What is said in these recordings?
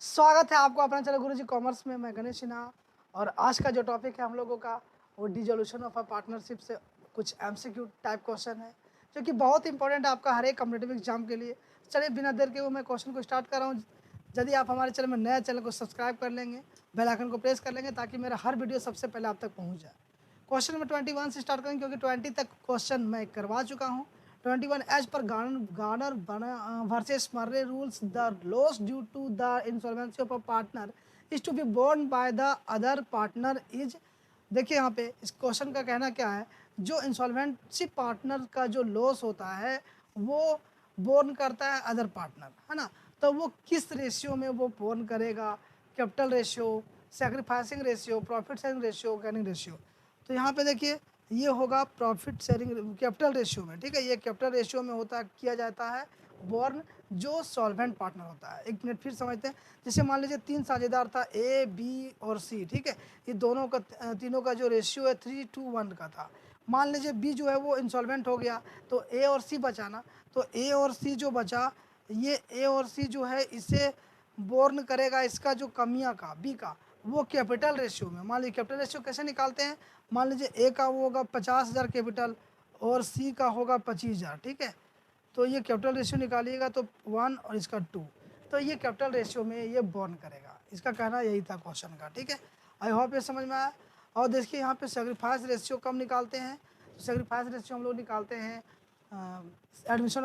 स्वागत है आपको अपना चैनल गुरुजी कॉमर्स में। मैं गणेश सिन्हा और आज का जो टॉपिक है हम लोगों का वो डिसोल्यूशन ऑफ अ पार्टनरशिप से कुछ एमसीक्यू टाइप क्वेश्चन है जो कि बहुत इंपॉर्टेंट है आपका हर एक कॉम्पिटेटिव एग्जाम के लिए। चलिए बिना देर के वो मैं क्वेश्चन को स्टार्ट कर रहा हूँ। यदि आप हमारे चैनल में नया चैनल को सब्सक्राइब कर लेंगे, बेल आइकन को प्रेस कर लेंगे ताकि मेरा हर वीडियो सबसे पहले आप तक पहुँच जाए। क्वेश्चन नंबर 21 से स्टार्ट करेंगे क्योंकि 20 तक क्वेश्चन मैं करवा चुका हूँ। 21 as per Garner versus Murray rules the loss due to the insolvency of a partner is to be borne by the other partner is. देखिए यहाँ पे इस क्वेश्चन का कहना क्या है, जो इंसॉल्वेंसी पार्टनर का जो लॉस होता है वो बोर्न करता है अदर पार्टनर, है ना। तो वो किस रेशियो में वो बोर्न करेगा? Capital ratio, sacrificing ratio, profit sharing ratio, gaining ratio. तो यहाँ पे देखिए ये होगा प्रॉफिट शेयरिंग कैपिटल रेशियो में, ठीक है। ये कैपिटल रेशियो में होता किया जाता है बोर्न जो सॉल्वेंट पार्टनर होता है। एक मिनट फिर समझते हैं। जैसे मान लीजिए तीन साझेदार था ए, बी और सी, ठीक है। ये दोनों का तीनों का जो रेशियो है 3:1 का था। मान लीजिए बी जो है वो इंसॉल्वेंट हो गया तो ए और सी बचा ना। तो ए और सी जो बचा, ये ए और सी जो है इसे बोर्न करेगा इसका जो कमियां का बी का, वो कैपिटल रेशियो में। मान लीजिए कैपिटल रेशियो कैसे निकालते हैं, मान लीजिए ए का वो होगा 50,000 कैपिटल और सी का होगा 25,000, ठीक है। तो ये कैपिटल रेशियो निकालिएगा तो 1 और इसका 2, तो ये कैपिटल रेशियो में ये बॉर्न करेगा। इसका कहना यही था क्वेश्चन का, ठीक है। आई होप ये समझ में आया। और देखिए यहाँ पे सेक्रीफाइस रेशियो कब निकालते हैं, तो सेक्रीफाइस रेशियो हम लोग निकालते हैं admission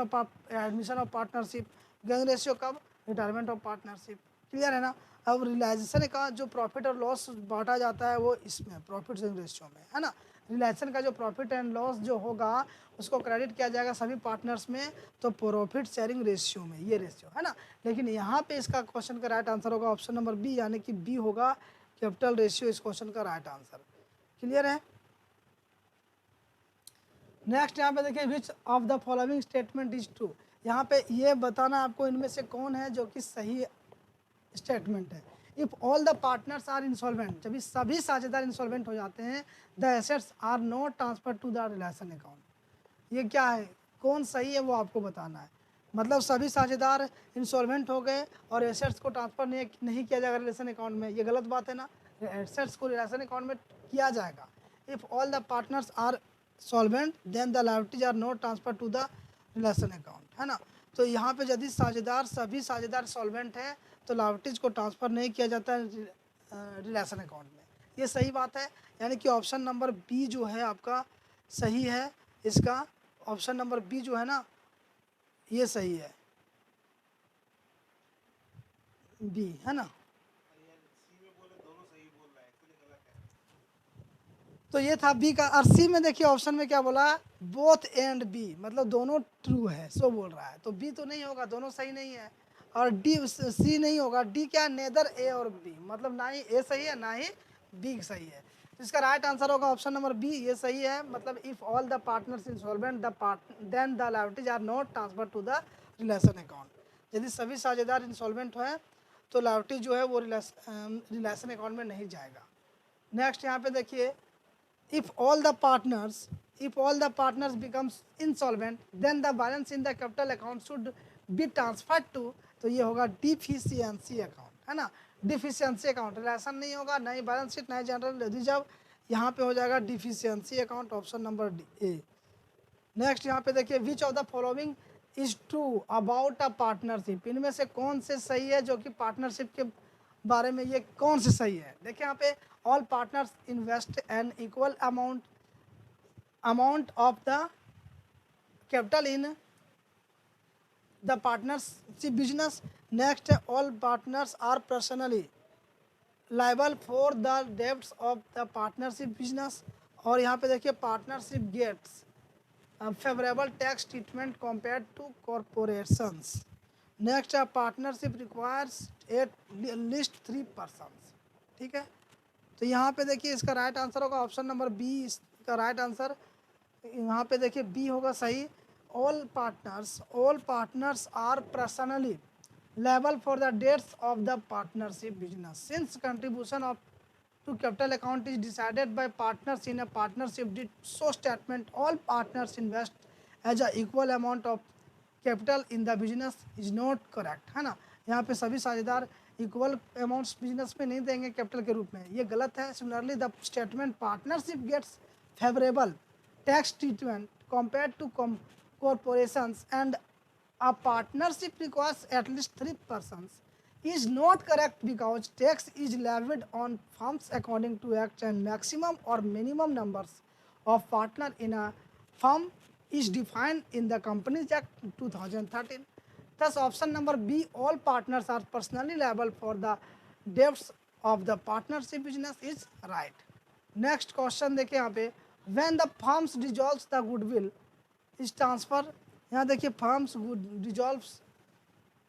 of partnership. Gain ratio कब, रिटायरमेंट ऑफ पार्टनरशिप। क्लियर है ना। अब रियलाइजेशन का जो प्रॉफिट और लॉस बांटा जाता है वो इसमें प्रॉफिट शेयरिंग रेशियो में, है ना। रियलाइजेशन का जो प्रॉफिट एंड लॉस जो होगा उसको क्रेडिट किया जाएगा सभी पार्टनर्स में, तो प्रॉफिट शेयरिंग रेशियो में, ये रेशियो है ना। लेकिन यहाँ पे इसका क्वेश्चन का राइट आंसर होगा ऑप्शन नंबर बी, यानी कि बी होगा कैपिटल रेशियो इस क्वेश्चन का राइट आंसर। क्लियर है। नेक्स्ट यहाँ पे देखिए which of the following statement is true. यहाँ पे ये बताना आपको इनमें से कौन है जो कि सही स्टेटमेंट है। If all the partners are insolvent, जब सभी साझेदार इंसॉल्वेंट हो जाते हैं, the assets are not transfer to the relation account. ये क्या है, कौन सही है वो आपको बताना है। मतलब सभी साझेदार इंसॉल्वेंट हो गए और एसेट्स को ट्रांसफर नहीं किया जाएगा रिलेशन अकाउंट में, ये गलत बात है ना। एसेट्स को रिलेशन अकाउंट में किया जाएगा। If all the partners are solvent then the liabilities are not transfer to the relation account, है ना। तो यहाँ पे यदि सभी साझेदार सॉल्वेंट हैं तो लायबिलिटीज को ट्रांसफ़र नहीं किया जाता है रिलेशन अकाउंट में। ये सही बात है, यानी कि ऑप्शन नंबर बी जो है आपका सही है। इसका ऑप्शन नंबर बी जो है ना ये सही है, बी, है ना। तो ये था बी का। और सी में देखिए ऑप्शन में क्या बोला, बोथ एंड बी, मतलब दोनों ट्रू है सो बोल रहा है। तो बी तो नहीं होगा, दोनों सही नहीं है। और डी सी नहीं होगा, डी क्या, नेदर ए और बी, मतलब ना ही ए सही है ना ही बी सही है। तो इसका राइट आंसर होगा ऑप्शन नंबर बी, ये सही है। मतलब if all the partners insolvent then the liabilities are not transfer to the relation account. यदि सभी साझेदार इंसॉल्वेंट है तो लायबिलिटी जो है वो रिलेशन अकाउंट में नहीं जाएगा। नेक्स्ट यहाँ पे देखिए, if all the partners becomes insolvent then the balance in the capital account should be transferred to, तो ये होगा डिफिशियंसी अकाउंट, है ना। डिफिशियंसी अकाउंट, रिलेशन नहीं होगा, ना ही बैलेंस शीट, ना ही जनरल रिजर्व, यहाँ पे हो जाएगा deficiency account, option number D A. Next यहाँ पे देखिए which of the following is true about a partnership. इनमें से कौन से सही है जो कि पार्टनरशिप के बारे में, ये कौन से सही है। देखिए यहाँ पे all partners invest an equal amount of the capital in the partnership business. Next all partners are personally liable for the debts of the partnership business. और यहाँ पे देखिए partnership gets favorable tax treatment compared to corporations. Next, a partnership requires at least 3 persons, ठीक है। तो यहाँ पे देखिए इसका राइट आंसर होगा ऑप्शन नंबर बी, इसका राइट आंसर यहाँ पे देखिए बी होगा सही। All partners are personally liable for the debts of the partnership business since contribution of to capital account is decided by partners in a partnership deed so statement all partners invest as a equal amount of capital in the business is not correct, है ना। यहाँ पे सभी साझेदार equal amounts business में नहीं देंगे capital के रूप में, ये गलत है। Similarly the statement partnership gets favourable tax treatment compare to corporations and a partnership requires at least 3 persons is not correct because tax is levied on firms according to act and maximum or minimum numbers of partner in a firm is defined in the Companies Act 2013. Thus option number B, all partners are personally liable for the debts of the partnership business is right. Next question देखिए यहाँ पे, when the firms dissolves the goodwill is transfer, यहाँ देखिए firms dissolves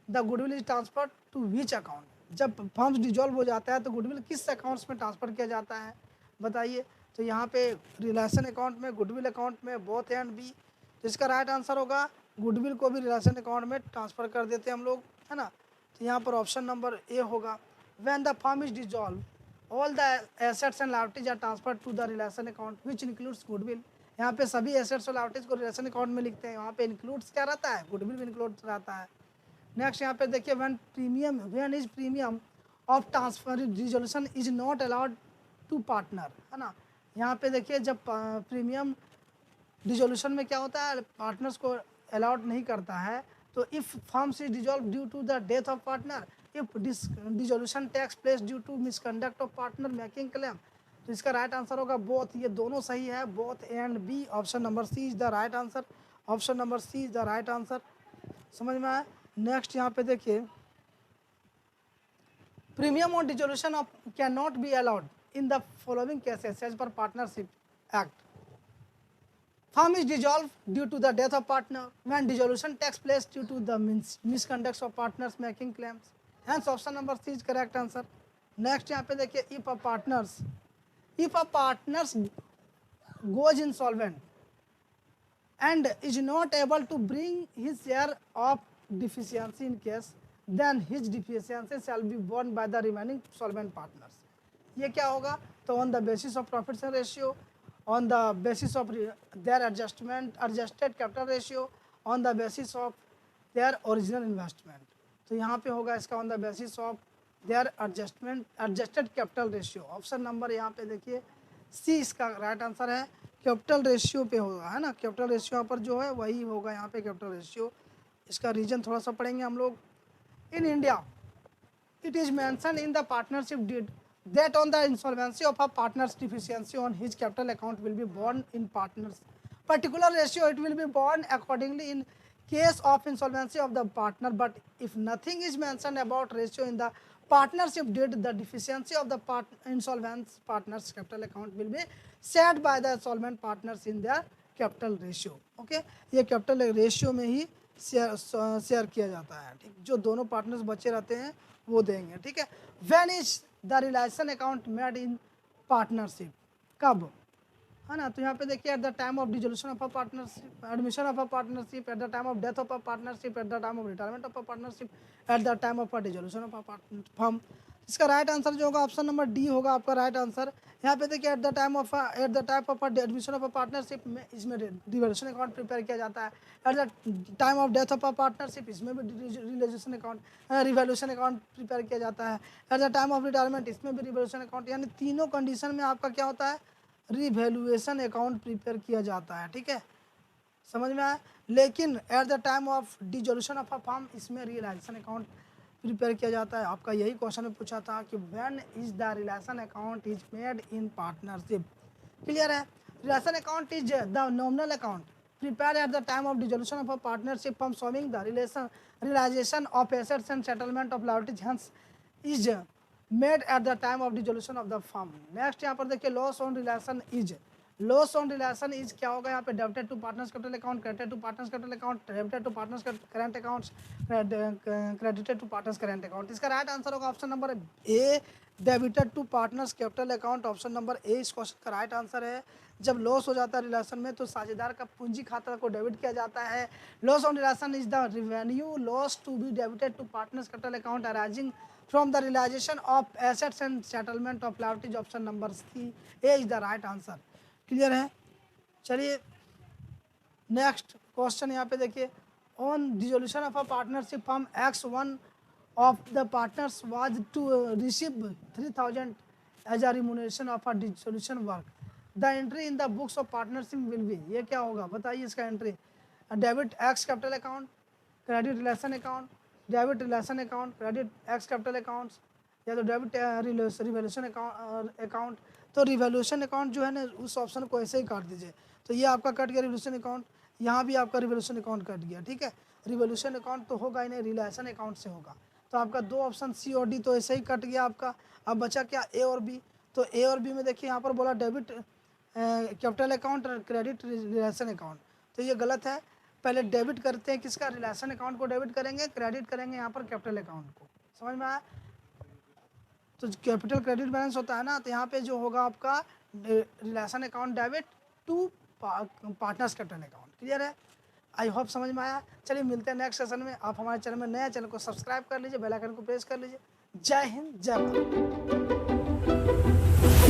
the goodwill is transfer to which account, जब firms dissolve हो जाता है तो गुडविल किस अकाउंट्स में ट्रांसफ़र किया जाता है बताइए। तो यहाँ पे रिलेशन अकाउंट में, गुडविल अकाउंट में, बोथ एंड बी। तो इसका राइट आंसर होगा गुडविल को भी रिलेशन अकाउंट में ट्रांसफ़र कर देते हैं हम लोग, है ना। तो यहाँ पर ऑप्शन नंबर ए होगा। When the firm is dissolve all the assets and liabilities are transfer to the relation account which includes goodwill. यहाँ पे सभी एसेट्स और लाइबिलिटीज को रिलेशन अकाउंट में लिखते हैं, वहाँ पे इंक्लूड्स क्या रहता है, गुडविल भी इंक्लूड रहता है। नेक्स्ट यहाँ पे देखिए, when is premium of transfer resolution is not allowed to partner, है ना। यहाँ पे देखिए जब प्रीमियम डिजोल्यूशन में क्या होता है, पार्टनर्स को अलाउड नहीं करता है। तो if firms is dissolve due to the death of partner, if dissolution takes place due to misconduct of partner making claim. तो इसका राइट आंसर होगा बोथ, ये दोनों सही है, both and B. Option number C is the right answer, option number C is the right answer. समझ में आया। नेक्स्ट यहाँ पे देखिए, premium on dissolution of can not be allowed in the following cases as per partnership act. Firm is dissolve due to the death of partner, when dissolution takes place due to the misconduct of partners making claims. Hence option number C is correct answer. Next यहाँ पे देखिए, if a partners goes insolvent and is not able to bring his share of deficiency in case, then his deficiency shall be borne by the remaining solvent partners। ये क्या होगा, तो on the basis of profits and ratio, on the basis of their adjusted capital ratio, on the basis of their original investment। तो यहाँ पे होगा इसका on the basis of their adjusted capital ratio। Option number यहाँ पे देखिए सी इसका right answer है, कैपिटल रेशियो पे होगा, है ना। कैपिटल रेशियो यहाँ पर जो है वही होगा यहाँ पे कैपिटल रेशियो। इसका रीजन थोड़ा सा पढ़ेंगे हम लोग। In India it is mention in the partnership deed that on the insolvency of a partners deficiency on his capital account will be borne in partners particular ratio, it will be borne accordingly in case of insolvency of the partner, but if nothing is mentioned about ratio in the partnership deed, the deficiency of the insolvent partners capital account will be set by the solvent partners in their capital ratio। okay, ये capital ratio में ही share किया जाता है, ठीक। जो दोनों partners बचे रहते हैं वो देंगे, ठीक है। when is the relation account made in partnership, कब, है ना। तो यहाँ पे देखिए, eight the time of dissolution of a partnership, admission of a partnership, eight the time of death of a partnership, eight the time of retirement of a partnership, eight the time of a dissolution of a firm. इसका right answer जो होगा option number D होगा आपका right answer. यहाँ पे देखिए, eight the time of admission of a partnership में इसमें डिवोल्यूशन अकाउंट प्रिपेयर किया जाता है। Eight the time of death of a partnership इसमें भी realisation account revolution account prepare किया जाता है। Eight the time of retirement इसमें भी रिवोल्यूशन अकाउंट, यानी तीनों कंडीशन में आपका क्या होता है, रिवैल्यूएशन अकाउंट प्रिपेयर किया जाता है, ठीक है। समझ में आया। लेकिन eight the time of dissolution of a firm इसमें रियलाइजेशन अकाउंट प्रिपेयर किया जाता है। आपका यही क्वेश्चन में पूछा था कि when is the relation account is made in partnership. Clear है। Relation account is the nominal account prepare at the time of dissolution of a partnership firm showing the realisation of assets and settlement of liabilities, hence is made at the time of dissolution of the firm. Next यहाँ पर देखिए, loss on relation is, loss on relation is क्या होगा यहाँ पे, debited to partners capital account, credited to partners capital account, debited to partners current accounts, credited to partners current account. इसका right answer होगा option number A, debited to partners capital account. Option number A इस question का right answer है। जब loss हो जाता है relation में तो साझेदार का पूंजी खाता को डेबिट किया जाता है। Loss on relation is the revenue loss to be debited to partners capital account arising from the realization of assets and settlement of liabilities। Option number C A is the right answer. Clear है। चलिए next question यहाँ पे देखिए, on dissolution of a partnership firm X one of the partners was to receive 3,000 as a remuneration of a dissolution work. The entry in the books of partnership will be, ये क्या होगा बताइए इसका entry, debit x capital account, credit relation account, debit realisation account, credit x capital accounts, या तो debit revolution account. तो revolution account जो है ना उस ऑप्शन को ऐसे ही काट दीजिए। तो ये आपका कट गया रिवोल्यूशन अकाउंट, यहाँ भी आपका रिवोल्यूशन अकाउंट कट गया, ठीक है। रिवोल्यूशन अकाउंट तो होगा ही नहीं, रिलेशन अकाउंट से होगा। तो आपका दो ऑप्शन सी और डी तो ऐसे ही कट गया आपका। अब बचा क्या, ए और बी। तो ए और बी में देखिए यहाँ पर बोला डेबिट कैपिटल अकाउंट और क्रेडिट रिलेशन अकाउंट, तो ये गलत है। पहले डेबिट करते हैं किसका, रिलेशन अकाउंट को डेबिट करेंगे, क्रेडिट करेंगे यहाँ पर कैपिटल अकाउंट को। समझ में आया। तो कैपिटल क्रेडिट बैलेंस होता है ना, तो यहाँ पे जो होगा आपका relation account debit to partners capital account. Clear है, आई होप समझ में आया। चलिए मिलते हैं नेक्स्ट सेशन में। आप हमारे चैनल में नया, चैनल को सब्सक्राइब कर लीजिए, बेल आइकन को प्रेस कर लीजिए। जय हिंद, जय भारत।